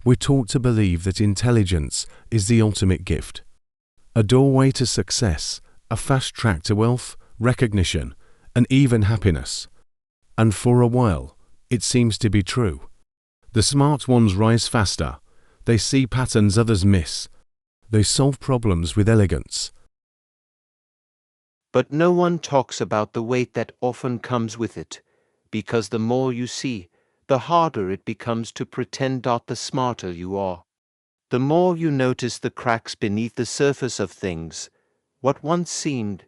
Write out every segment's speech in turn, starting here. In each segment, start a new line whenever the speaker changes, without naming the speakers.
We're taught to believe that intelligence is the ultimate gift, a doorway to success, a fast track to wealth, recognition, and even happiness. And for a while, it seems to be true. The smart ones rise faster. They see patterns others miss. They solve problems with elegance.
But no one talks about the weight that often comes with it, because the more you see, the harder it becomes to pretend that the smarter you are. The more you notice the cracks beneath the surface of things, what once seemed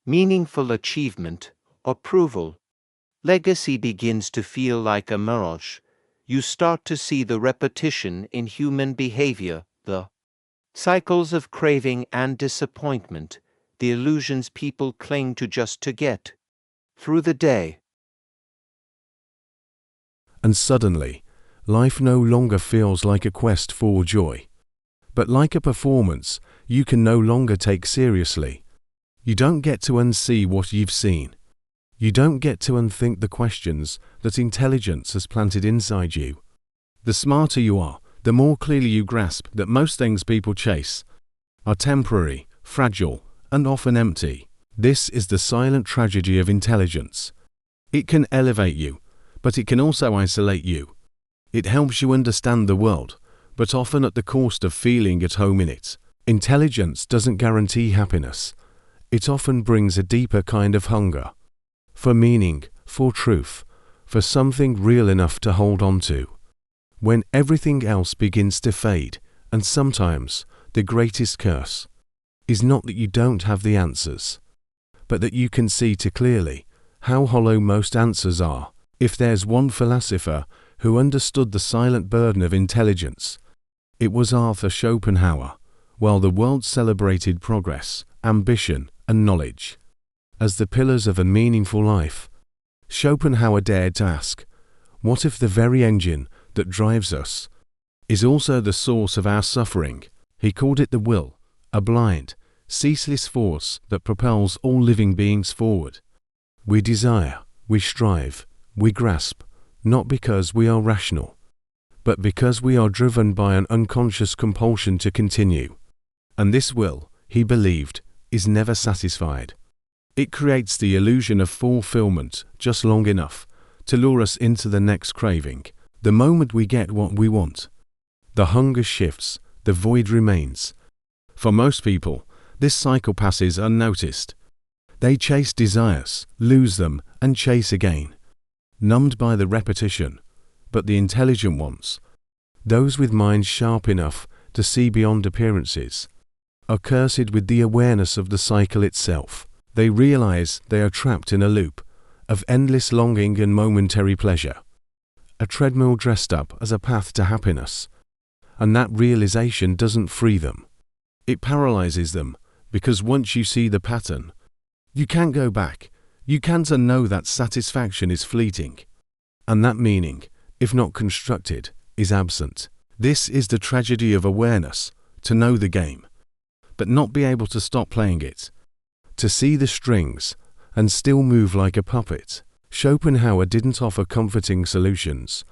meaningful achievement, approval, legacy begins to feel like a mirage. You start to see the repetition in human behavior, the cycles of craving and disappointment, the illusions people cling to just to get through the day.
And suddenly, life no longer feels like a quest for joy, but like a performance you can no longer take seriously. You don't get to unsee what you've seen. You don't get to unthink the questions that intelligence has planted inside you. The smarter you are, the more clearly you grasp that most things people chase are temporary, fragile, and often empty. This is the silent tragedy of intelligence. It can elevate you, but it can also isolate you. It helps you understand the world, but often at the cost of feeling at home in it. Intelligence doesn't guarantee happiness. It often brings a deeper kind of hunger. For meaning, for truth, for something real enough to hold on to. When everything else begins to fade, and sometimes the greatest curse is not that you don't have the answers, but that you can see too clearly how hollow most answers are. If there's one philosopher who understood the silent burden of intelligence, it was Arthur Schopenhauer. While the world celebrated progress, ambition, and knowledge as the pillars of a meaningful life, Schopenhauer dared to ask, what if the very engine that drives us is also the source of our suffering? He called it the will, a blind, ceaseless force that propels all living beings forward. We desire, we strive, we grasp, not because we are rational, but because we are driven by an unconscious compulsion to continue. And this will, he believed, is never satisfied. It creates the illusion of fulfillment just long enough to lure us into the next craving. The moment we get what we want, the hunger shifts, the void remains. For most people, this cycle passes unnoticed. They chase desires, lose them, and chase again, numbed by the repetition. But the intelligent ones, those with minds sharp enough to see beyond appearances, are cursed with the awareness of the cycle itself. They realize they are trapped in a loop of endless longing and momentary pleasure, a treadmill dressed up as a path to happiness. And that realization doesn't free them. It paralyzes them, because once you see the pattern, you can't go back. You can't unknow that satisfaction is fleeting, and that meaning, if not constructed, is absent. This is the tragedy of awareness, to know the game, but not be able to stop playing it, to see the strings and still move like a puppet. Schopenhauer didn't offer comforting solutions.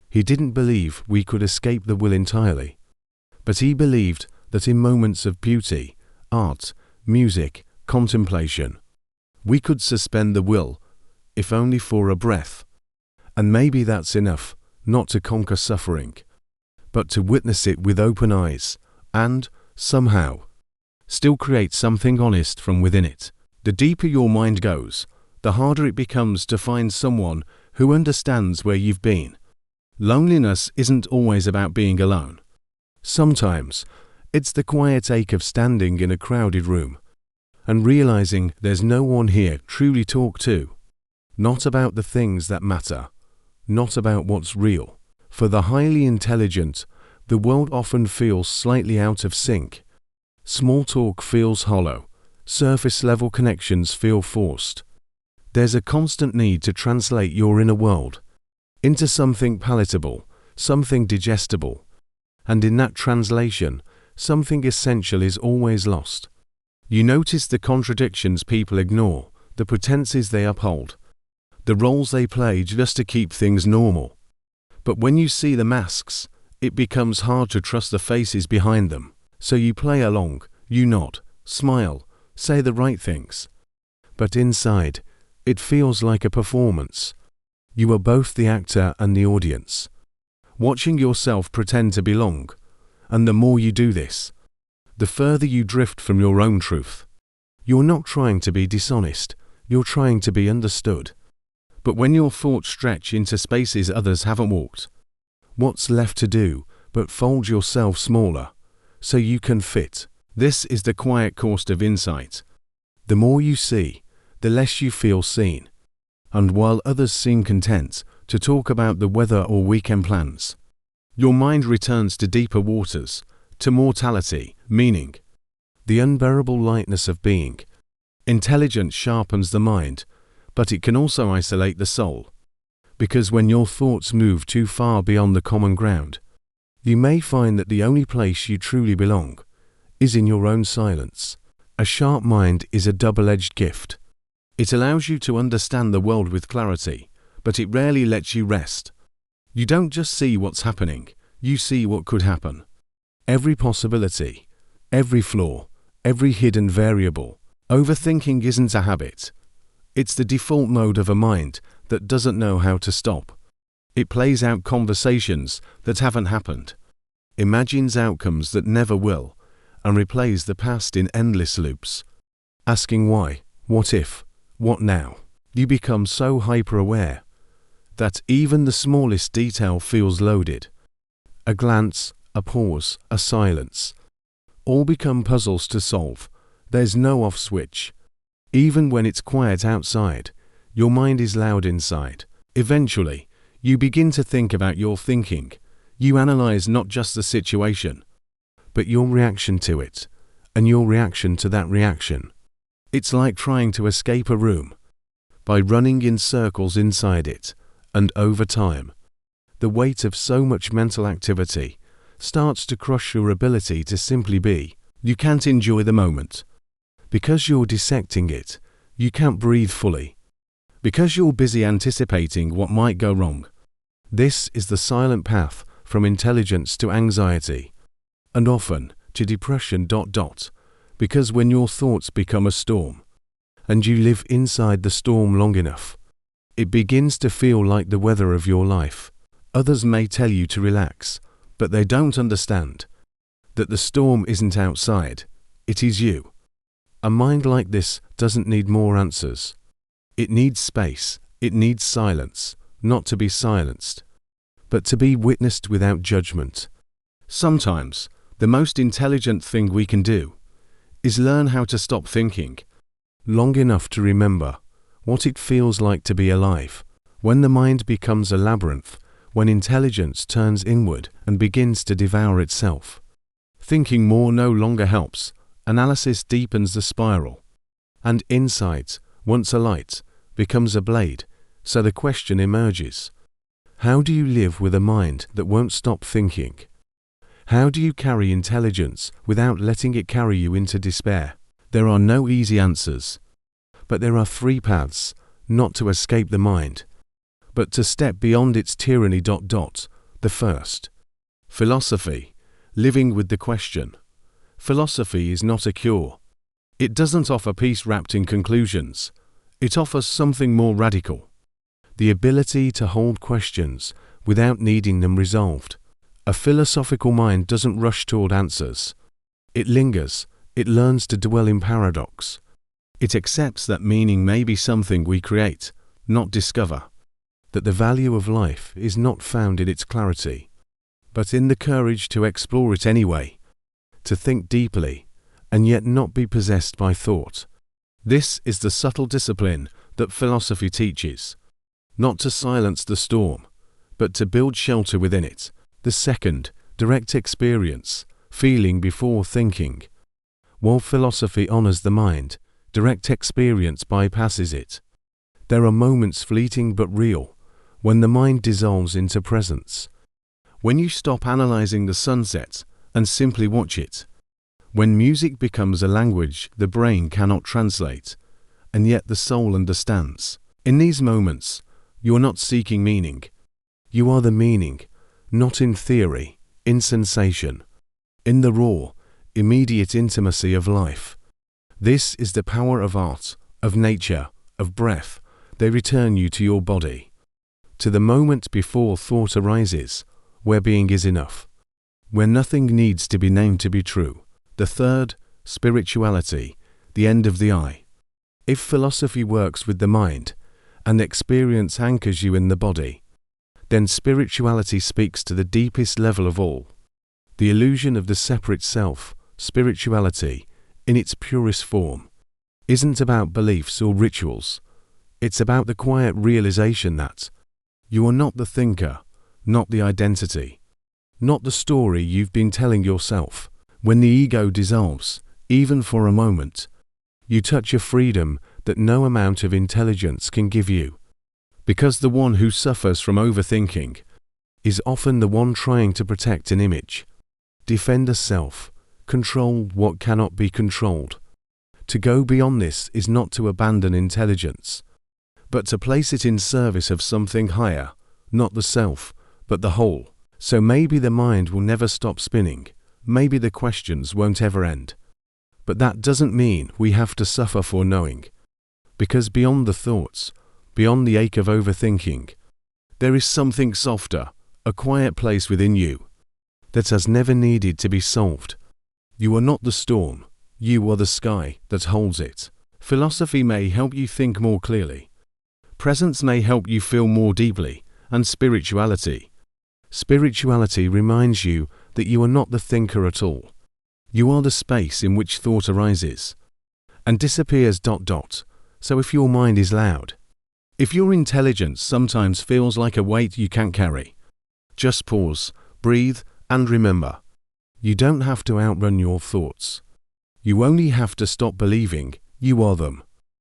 He didn't believe we could escape the will entirely, but he believed that in moments of beauty, art, music, contemplation, we could suspend the will, if only for a breath. And maybe that's enough, not to conquer suffering, but to witness it with open eyes, and, somehow, still create something honest from within it. The deeper your mind goes, the harder it becomes to find someone who understands where you've been. Loneliness isn't always about being alone. Sometimes, it's the quiet ache of standing in a crowded room and realizing there's no one here truly talk to. Not about the things that matter, not about what's real. For the highly intelligent, the world often feels slightly out of sync. Small talk feels hollow. Surface-level connections feel forced. There's a constant need to translate your inner world into something palatable, something digestible. And in that translation, something essential is always lost. You notice the contradictions people ignore, the pretenses they uphold, the roles they play just to keep things normal. But when you see the masks, It becomes hard to trust the faces behind them, so you play along, you nod, smile, say the right things. But inside, it feels like a performance. You are both the actor and the audience, watching yourself pretend to belong, and the more you do this, the further you drift from your own truth. You're not trying to be dishonest, you're trying to be understood. But when your thoughts stretch into spaces others haven't walked, what's left to do but fold yourself smaller, so you can fit? This is the quiet cost of insight. The more you see, the less you feel seen. And while others seem content to talk about the weather or weekend plans, your mind returns to deeper waters, to mortality, meaning, the unbearable lightness of being. Intelligence sharpens the mind, but it can also isolate the soul. Because when your thoughts move too far beyond the common ground, you may find that the only place you truly belong is in your own silence. A sharp mind is a double-edged gift. It allows you to understand the world with clarity, but it rarely lets you rest. You don't just see what's happening, you see what could happen. Every possibility, every flaw, every hidden variable. Overthinking isn't a habit. It's the default mode of a mind that doesn't know how to stop. It plays out conversations that haven't happened, imagines outcomes that never will, and replays the past in endless loops. Asking why, what if, what now? You become so hyper-aware that even the smallest detail feels loaded. A glance, a pause, a silence. All become puzzles to solve. There's no off switch. Even when it's quiet outside, your mind is loud inside. Eventually, you begin to think about your thinking. You analyze not just the situation, but your reaction to it, and your reaction to that reaction. It's like trying to escape a room by running in circles inside it, and over time, the weight of so much mental activity starts to crush your ability to simply be. You can't enjoy the moment. Because you're dissecting it, you can't breathe fully. Because you're busy anticipating what might go wrong. This is the silent path from intelligence to anxiety, and often to depression. Because when your thoughts become a storm, and you live inside the storm long enough, it begins to feel like the weather of your life. Others may tell you to relax, but they don't understand that the storm isn't outside, it is you. A mind like this doesn't need more answers. It needs space, it needs silence, not to be silenced, but to be witnessed without judgment. Sometimes, the most intelligent thing we can do is learn how to stop thinking long enough to remember what it feels like to be alive. When the mind becomes a labyrinth, when intelligence turns inward and begins to devour itself, thinking more no longer helps. Analysis deepens the spiral, and insight, once a light, becomes a blade. So the question emerges: how do you live with a mind that won't stop thinking? How do you carry intelligence without letting it carry you into despair? There are no easy answers, but there are 3 paths, not to escape the mind, but to step beyond its tyranny. The first, philosophy, living with the question. Philosophy is not a cure. It doesn't offer peace wrapped in conclusions. It offers something more radical: the ability to hold questions without needing them resolved. A philosophical mind doesn't rush toward answers. It lingers. It learns to dwell in paradox. It accepts that meaning may be something we create, not discover. That the value of life is not found in its clarity, but in the courage to explore it anyway. To think deeply, and yet not be possessed by thought. This is the subtle discipline that philosophy teaches. Not to silence the storm, but to build shelter within it. The second, direct experience, feeling before thinking. While philosophy honors the mind, direct experience bypasses it. There are moments, fleeting but real, when the mind dissolves into presence. When you stop analyzing the sunset and simply watch it. When music becomes a language the brain cannot translate, and yet the soul understands. In these moments, you're not seeking meaning. You are the meaning, not in theory, in sensation, in the raw, immediate intimacy of life. This is the power of art, of nature, of breath. They return you to your body, to the moment before thought arises, where being is enough, where nothing needs to be named to be true. The third, spirituality, the end of the I. If philosophy works with the mind, and experience anchors you in the body, then spirituality speaks to the deepest level of all. The illusion of the separate self, spirituality, in its purest form, isn't about beliefs or rituals. It's about the quiet realization that you are not the thinker, not the identity, not the story you've been telling yourself. When the ego dissolves, even for a moment, you touch a freedom that no amount of intelligence can give you. Because the one who suffers from overthinking is often the one trying to protect an image, defend a self, control what cannot be controlled. To go beyond this is not to abandon intelligence, but to place it in service of something higher, not the self, but the whole. So maybe the mind will never stop spinning, maybe the questions won't ever end. But that doesn't mean we have to suffer for knowing. Because beyond the thoughts, beyond the ache of overthinking, there is something softer, a quiet place within you that has never needed to be solved. You are not the storm, you are the sky that holds it. Philosophy may help you think more clearly. Presence may help you feel more deeply, and spirituality reminds you that you are not the thinker at all. You are the space in which thought arises and disappears. So if your mind is loud, if your intelligence sometimes feels like a weight you can't carry, just pause, breathe, and remember, you don't have to outrun your thoughts. You only have to stop believing you are them.